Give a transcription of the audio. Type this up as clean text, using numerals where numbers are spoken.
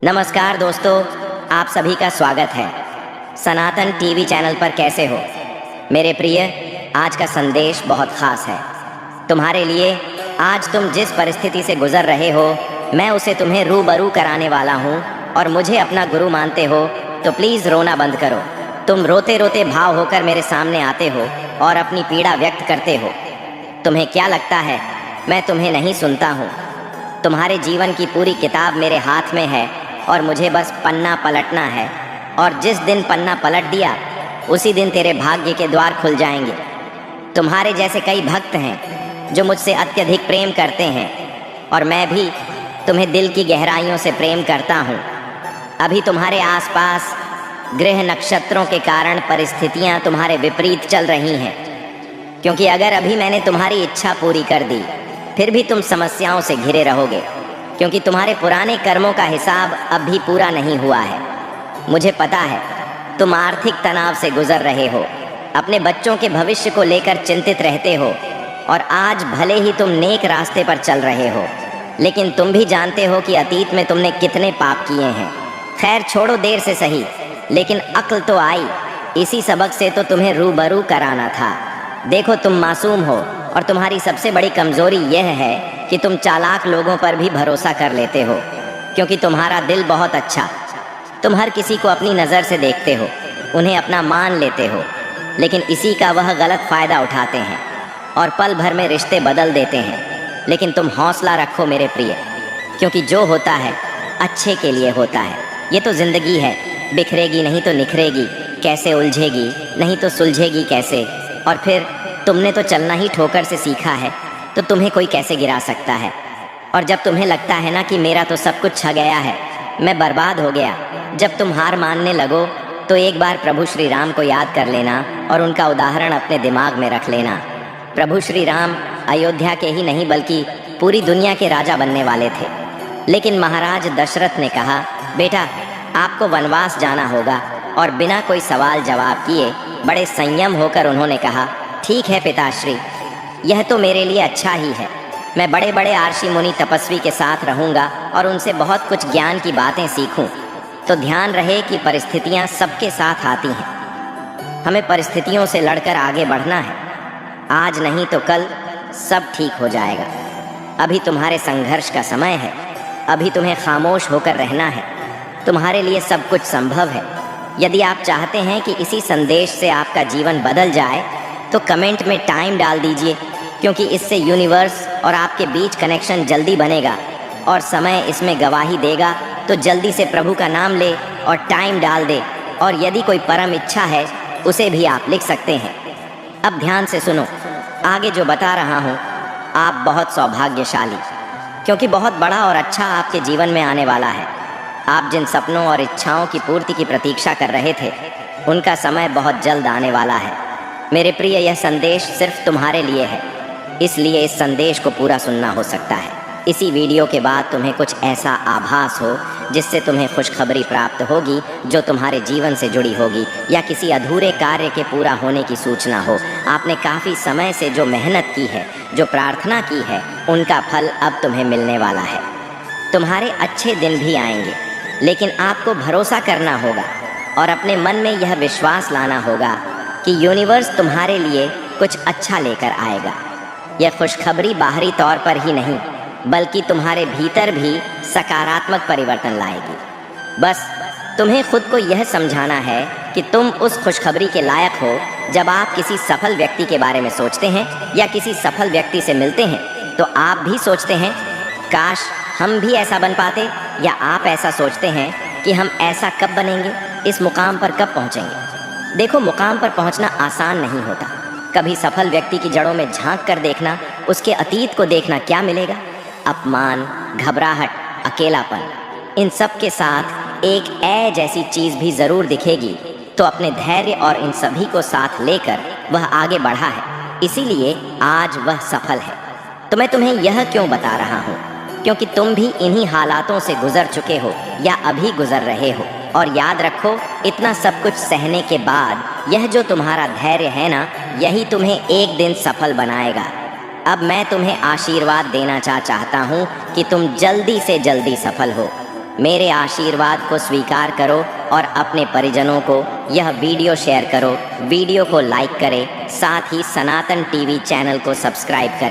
नमस्कार दोस्तों, आप सभी का स्वागत है सनातन टीवी चैनल पर। कैसे हो मेरे प्रिय? आज का संदेश बहुत ख़ास है तुम्हारे लिए। आज तुम जिस परिस्थिति से गुजर रहे हो, मैं उसे तुम्हें रूबरू कराने वाला हूँ। और मुझे अपना गुरु मानते हो तो प्लीज़ रोना बंद करो। तुम रोते रोते भाव होकर मेरे सामने आते हो और अपनी पीड़ा व्यक्त करते हो। तुम्हें क्या लगता है मैं तुम्हें नहीं सुनता हूँ? तुम्हारे जीवन की पूरी किताब मेरे हाथ में है और मुझे बस पन्ना पलटना है। और जिस दिन पन्ना पलट दिया उसी दिन तेरे भाग्य के द्वार खुल जाएंगे। तुम्हारे जैसे कई भक्त हैं जो मुझसे अत्यधिक प्रेम करते हैं और मैं भी तुम्हें दिल की गहराइयों से प्रेम करता हूँ। अभी तुम्हारे आसपास ग्रह नक्षत्रों के कारण परिस्थितियाँ तुम्हारे विपरीत चल रही हैं, क्योंकि अगर अभी मैंने तुम्हारी इच्छा पूरी कर दी फिर भी तुम समस्याओं से घिरे रहोगे, क्योंकि तुम्हारे पुराने कर्मों का हिसाब अब भी पूरा नहीं हुआ है। मुझे पता है तुम आर्थिक तनाव से गुजर रहे हो, अपने बच्चों के भविष्य को लेकर चिंतित रहते हो और आज भले ही तुम नेक रास्ते पर चल रहे हो, लेकिन तुम भी जानते हो कि अतीत में तुमने कितने पाप किए हैं। खैर छोड़ो, देर से सही, लेकिन अक्ल तो आई। इसी सबक से तो तुम्हें रूबरू कराना था। देखो, तुम मासूम हो और तुम्हारी सबसे बड़ी कमज़ोरी यह है कि तुम चालाक लोगों पर भी भरोसा कर लेते हो, क्योंकि तुम्हारा दिल बहुत अच्छा। तुम हर किसी को अपनी नज़र से देखते हो, उन्हें अपना मान लेते हो, लेकिन इसी का वह गलत फ़ायदा उठाते हैं और पल भर में रिश्ते बदल देते हैं। लेकिन तुम हौसला रखो मेरे प्रिय, क्योंकि जो होता है अच्छे के लिए होता है। ये तो ज़िंदगी है, बिखरेगी नहीं तो निखरेगी, कैसे उलझेगी नहीं तो सुलझेगी कैसे। और फिर तुमने तो चलना ही ठोकर से सीखा है, तो तुम्हें कोई कैसे गिरा सकता है? और जब तुम्हें लगता है ना कि मेरा तो सब कुछ छा गया है, मैं बर्बाद हो गया, जब तुम हार मानने लगो तो एक बार प्रभु श्री राम को याद कर लेना और उनका उदाहरण अपने दिमाग में रख लेना। प्रभु श्री राम अयोध्या के ही नहीं बल्कि पूरी दुनिया के राजा बनने वाले थे, लेकिन महाराज दशरथ ने कहा, बेटा आपको वनवास जाना होगा। और बिना कोई सवाल जवाब किए बड़े संयम होकर उन्होंने कहा, ठीक है पिताश्री, यह तो मेरे लिए अच्छा ही है। मैं बड़े बड़े आर्षि मुनि तपस्वी के साथ रहूँगा और उनसे बहुत कुछ ज्ञान की बातें सीखूं। तो ध्यान रहे कि परिस्थितियाँ सबके साथ आती हैं, हमें परिस्थितियों से लड़कर आगे बढ़ना है। आज नहीं तो कल सब ठीक हो जाएगा। अभी तुम्हारे संघर्ष का समय है, अभी तुम्हें खामोश होकर रहना है। तुम्हारे लिए सब कुछ संभव है। यदि आप चाहते हैं कि इसी संदेश से आपका जीवन बदल जाए तो कमेंट में टाइम डाल दीजिए, क्योंकि इससे यूनिवर्स और आपके बीच कनेक्शन जल्दी बनेगा और समय इसमें गवाही देगा। तो जल्दी से प्रभु का नाम ले और टाइम डाल दे। और यदि कोई परम इच्छा है उसे भी आप लिख सकते हैं। अब ध्यान से सुनो, आगे जो बता रहा हूँ आप बहुत सौभाग्यशाली, क्योंकि बहुत बड़ा और अच्छा आपके जीवन में आने वाला है। आप जिन सपनों और इच्छाओं की पूर्ति की प्रतीक्षा कर रहे थे उनका समय बहुत जल्द आने वाला है। मेरे प्रिय, यह संदेश सिर्फ तुम्हारे लिए है, इसलिए इस संदेश को पूरा सुनना हो सकता है। इसी वीडियो के बाद तुम्हें कुछ ऐसा आभास हो जिससे तुम्हें खुशखबरी प्राप्त होगी, जो तुम्हारे जीवन से जुड़ी होगी, या किसी अधूरे कार्य के पूरा होने की सूचना हो। आपने काफ़ी समय से जो मेहनत की है, जो प्रार्थना की है, उनका फल अब तुम्हें मिलने वाला है। तुम्हारे अच्छे दिन भी आएंगे, लेकिन आपको भरोसा करना होगा और अपने मन में यह विश्वास लाना होगा कि यूनिवर्स तुम्हारे लिए कुछ अच्छा लेकर आएगा। यह खुशखबरी बाहरी तौर पर ही नहीं बल्कि तुम्हारे भीतर भी सकारात्मक परिवर्तन लाएगी। बस तुम्हें खुद को यह समझाना है कि तुम उस खुशखबरी के लायक हो। जब आप किसी सफल व्यक्ति के बारे में सोचते हैं या किसी सफल व्यक्ति से मिलते हैं तो आप भी सोचते हैं, काश हम भी ऐसा बन पाते, या आप ऐसा सोचते हैं कि हम ऐसा कब बनेंगे, इस मुकाम पर कब पहुंचेंगे। देखो, मुकाम पर पहुंचना आसान नहीं होता। कभी सफल व्यक्ति की जड़ों में झांक कर देखना, उसके अतीत को देखना, क्या मिलेगा? अपमान, घबराहट, अकेलापन। इन सब के साथ एक ए जैसी चीज़ भी ज़रूर दिखेगी। तो अपने धैर्य और इन सभी को साथ लेकर वह आगे बढ़ा है, इसीलिए आज वह सफल है। तो मैं तुम्हें यह क्यों बता रहा हूँ? क्योंकि तुम भी इन्हीं हालातों से गुजर चुके हो या अभी गुजर रहे हो। और याद रखो, इतना सब कुछ सहने के बाद यह जो तुम्हारा धैर्य है ना, यही तुम्हें एक दिन सफल बनाएगा। अब मैं तुम्हें आशीर्वाद देना चाहता हूँ कि तुम जल्दी से जल्दी सफल हो। मेरे आशीर्वाद को स्वीकार करो और अपने परिजनों को यह वीडियो शेयर करो, वीडियो को लाइक करें, साथ ही सनातन टीवी चैनल को सब्सक्राइब करें।